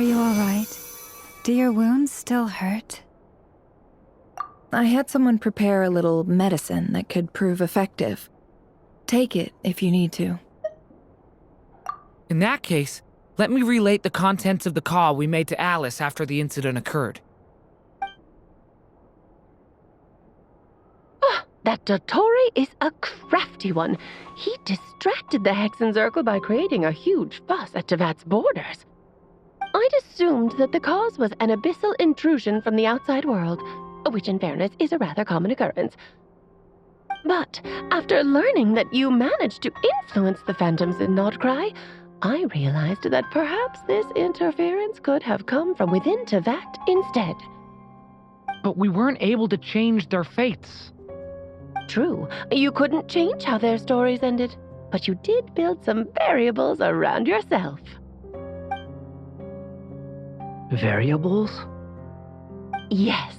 you all right? Do your wounds still hurt? I had someone prepare a little medicine that could prove effective. Take it if you need to. In that case, let me relate the contents of the call we made to Alice after the incident occurred. That Dottore is a crafty one. He distracted the Hexenzirkel by creating a huge fuss at Tevat's borders. I'd assumed that the cause was an abyssal intrusion from the outside world, which in fairness is a rather common occurrence. But after learning that you managed to influence the phantoms in Nordcry, I realized that perhaps this interference could have come from within Tevat instead. But we weren't able to change their fates. True, you couldn't change how their stories ended, but you did build some variables around yourself. Variables? Yes,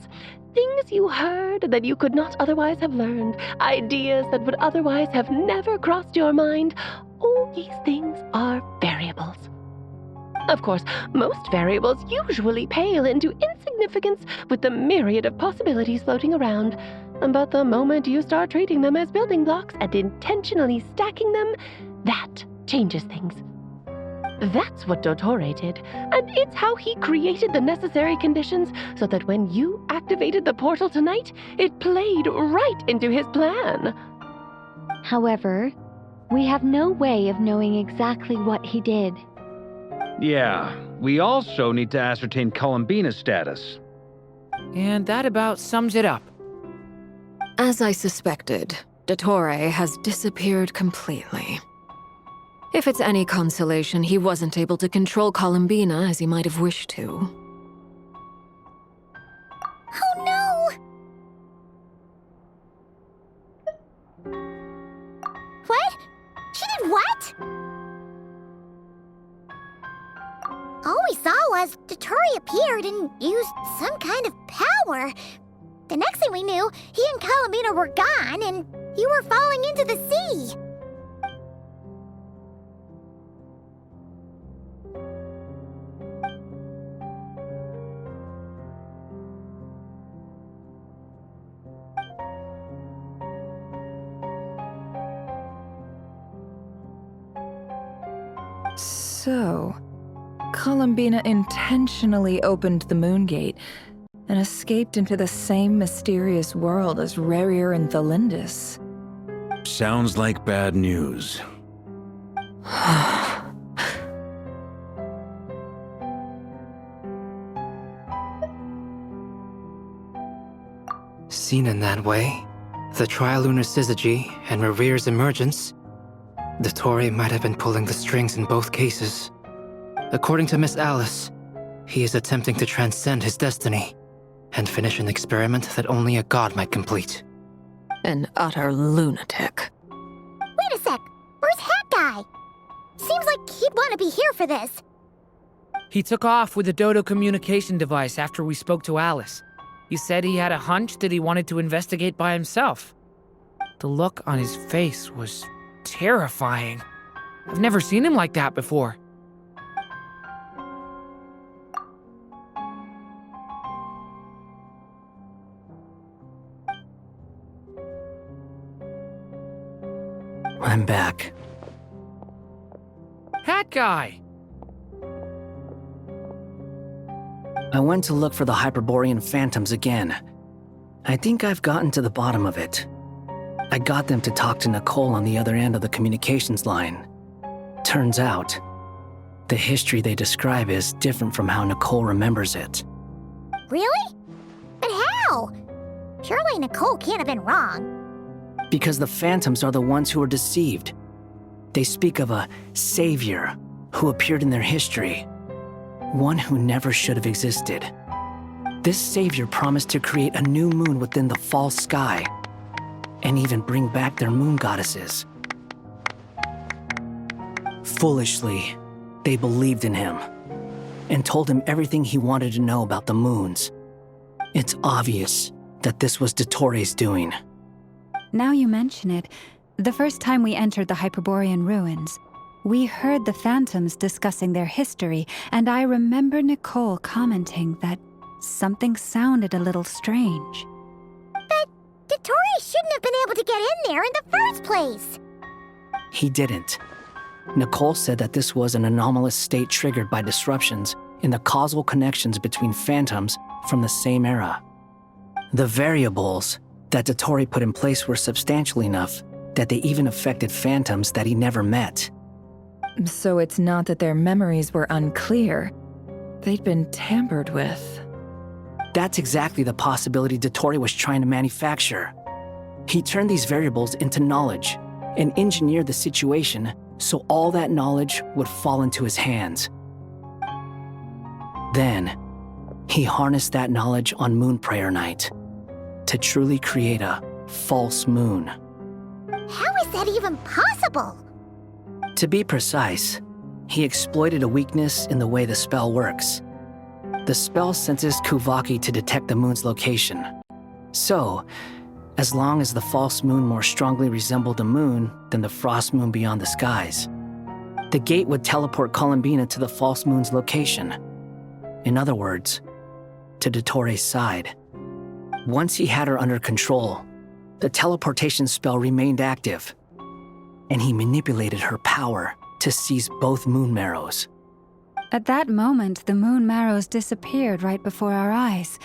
things you heard that you could not otherwise have learned, ideas that would otherwise have never crossed your mind. All these things are variables. Of course, most variables usually pale into insignificance with the myriad of possibilities floating around. But the moment you start treating them as building blocks and intentionally stacking them, that changes things. That's what Dottore did, and it's how he created the necessary conditions so that when you activated the portal tonight, it played right into his plan. However, we have no way of knowing exactly what he did. Yeah, we also need to ascertain Columbina's status. And that about sums it up. As I suspected, Dottore has disappeared completely. If it's any consolation, he wasn't able to control Columbina as he might have wished to. Oh no! What? She did what? All we saw was Dottore appeared and used some kind of power. The next thing we knew, he and Columbina were gone, and you were falling into the sea. So, Columbina intentionally opened the moon gate and escaped into the same mysterious world as Rerir and Thalindis. Sounds like bad news. Seen in that way, the trilunar syzygy and Rerir's emergence, Dottore might have been pulling the strings in both cases. According to Miss Alice, he is attempting to transcend his destiny and finish an experiment that only a god might complete. An utter lunatic. Wait a sec, where's Hat Guy? Seems like he'd want to be here for this. He took off with the Dodo communication device after we spoke to Alice. He said he had a hunch that he wanted to investigate by himself. The look on his face was terrifying. I've never seen him like that before. I'm back. Hat Guy! I went to look for the Hyperborean phantoms again. I think I've gotten to the bottom of it. I got them to talk to Nicole on the other end of the communications line. Turns out, the history they describe is different from how Nicole remembers it. Really? But how? Surely Nicole can't have been wrong. Because the phantoms are the ones who are deceived. They speak of a savior who appeared in their history. One who never should have existed. This savior promised to create a new moon within the false sky, and even bring back their moon goddesses. Foolishly, they believed in him, and told him everything he wanted to know about the moons. It's obvious that this was Dottore's doing. Now you mention it, the first time we entered the Hyperborean ruins, We heard the phantoms discussing their history, and I remember Nicole commenting that something sounded a little strange. But Dottore shouldn't have been able to get in there in the first place. He didn't. Nicole said that this was an anomalous state triggered by disruptions in the causal connections between phantoms from the same era. The variables that Dottore put in place were substantial enough that they even affected phantoms that he never met. So it's not that their memories were unclear. They'd been tampered with. That's exactly the possibility Dottore was trying to manufacture. He turned these variables into knowledge and engineered the situation so all that knowledge would fall into his hands. Then, he harnessed that knowledge on Moon Prayer Night to truly create a false moon. How is that even possible? To be precise, he exploited a weakness in the way the spell works. The spell senses Kuvaki to detect the moon's location. So, as long as the false moon more strongly resembled the moon than the frost moon beyond the skies, the gate would teleport Columbina to the false moon's location. In other words, to Dottore's side. Once he had her under control, the teleportation spell remained active, and he manipulated her power to seize both moon marrows. At that moment, the moon marrows disappeared right before our eyes.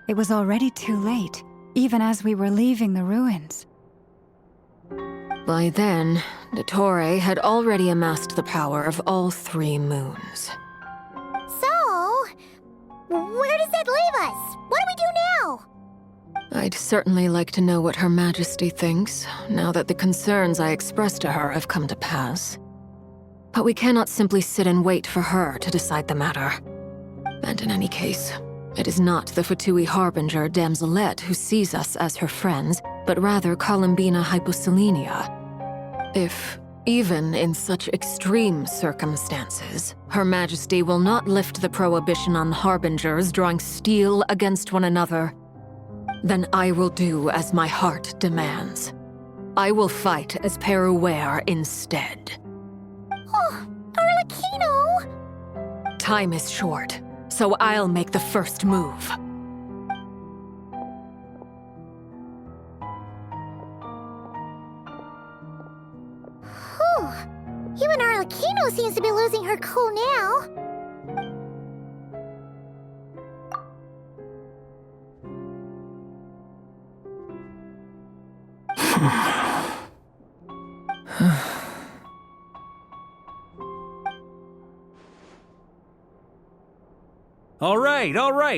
It was already too late, even as we were leaving the ruins. By then, Dottore had already amassed the power of all 3 moons. So, where does that leave us? What do we do now? I'd certainly like to know what Her Majesty thinks, now that the concerns I expressed to her have come to pass. But we cannot simply sit and wait for her to decide the matter. And in any case, it is not the Fatui Harbinger Damselette who sees us as her friends, but rather Columbina Hyposelenia. If, even in such extreme circumstances, Her Majesty will not lift the prohibition on Harbingers drawing steel against one another, then I will do as my heart demands. I will fight as Peruware instead. Oh, Arlecchino! Time is short, so I'll make the first move. Whew. Even Arlecchino seems to be losing her cool now.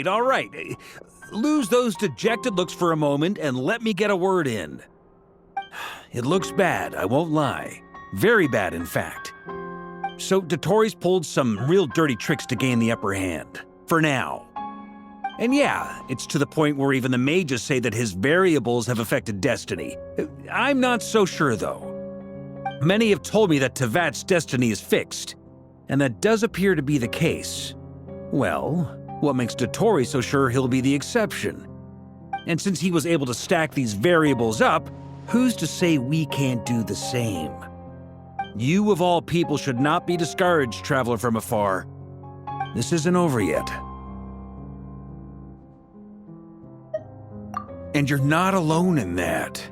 All right. Lose those dejected looks for a moment and let me get a word in. It looks bad, I won't lie. Very bad, in fact. So Dottore's pulled some real dirty tricks to gain the upper hand. For now. And yeah, it's to the point where even the mages say that his variables have affected destiny. I'm not so sure, though. Many have told me that Tevat's destiny is fixed, and that does appear to be the case. Well, what makes Dottore so sure he'll be the exception? And since he was able to stack these variables up, who's to say we can't do the same? You of all people should not be discouraged, traveler from afar. This isn't over yet. And you're not alone in that.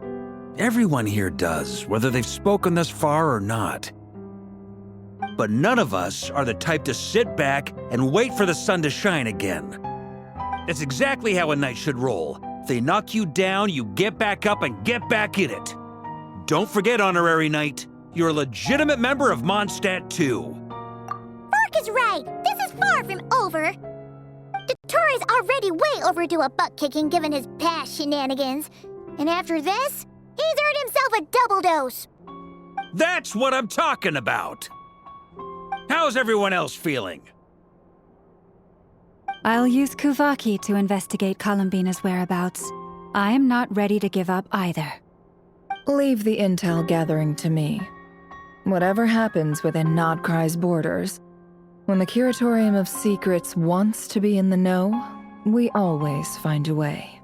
Everyone here does, whether they've spoken thus far or not. But none of us are the type to sit back and wait for the sun to shine again. That's exactly how a knight should roll. If they knock you down, you get back up and get back in it. Don't forget, Honorary Knight, you're a legitimate member of Mondstadt too. Mark is right. This is far from over. Dottore's already way overdue a butt-kicking given his past shenanigans. And after this, he's earned himself a double dose. That's what I'm talking about. How's everyone else feeling? I'll use Kuvaki to investigate Columbina's whereabouts. I am not ready to give up either. Leave the intel gathering to me. Whatever happens within Nodcry's borders, when the Curatorium of Secrets wants to be in the know, we always find a way.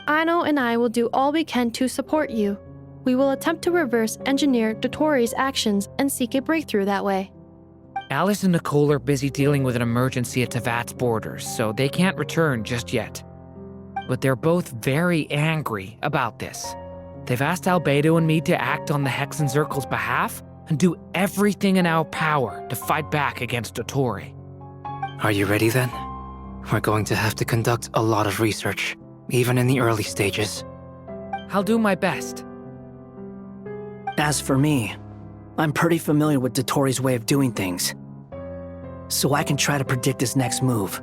Anno and I will do all we can to support you. We will attempt to reverse engineer Dottore's actions and seek a breakthrough that way. Alice and Nicole are busy dealing with an emergency at Tevat's borders, so they can't return just yet. But they're both very angry about this. They've asked Albedo and me to act on the Hexen Circle's behalf and do everything in our power to fight back against Dottore. Are you ready then? We're going to have to conduct a lot of research, even in the early stages. I'll do my best. As for me, I'm pretty familiar with Dottore's way of doing things, so I can try to predict his next move.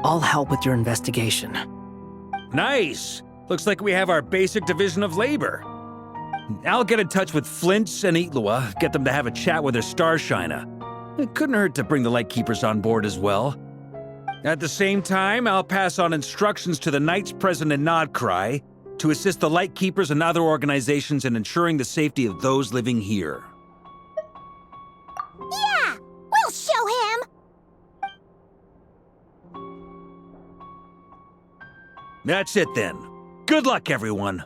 I'll help with your investigation. Nice! Looks like we have our basic division of labor. I'll get in touch with Flints and Itlua, get them to have a chat with their Starshiner. It couldn't hurt to bring the Lightkeepers on board as well. At the same time, I'll pass on instructions to the Knights present in Nodcry to assist the Lightkeepers and other organizations in ensuring the safety of those living here. Yeah! We'll show him! That's it then. Good luck, everyone.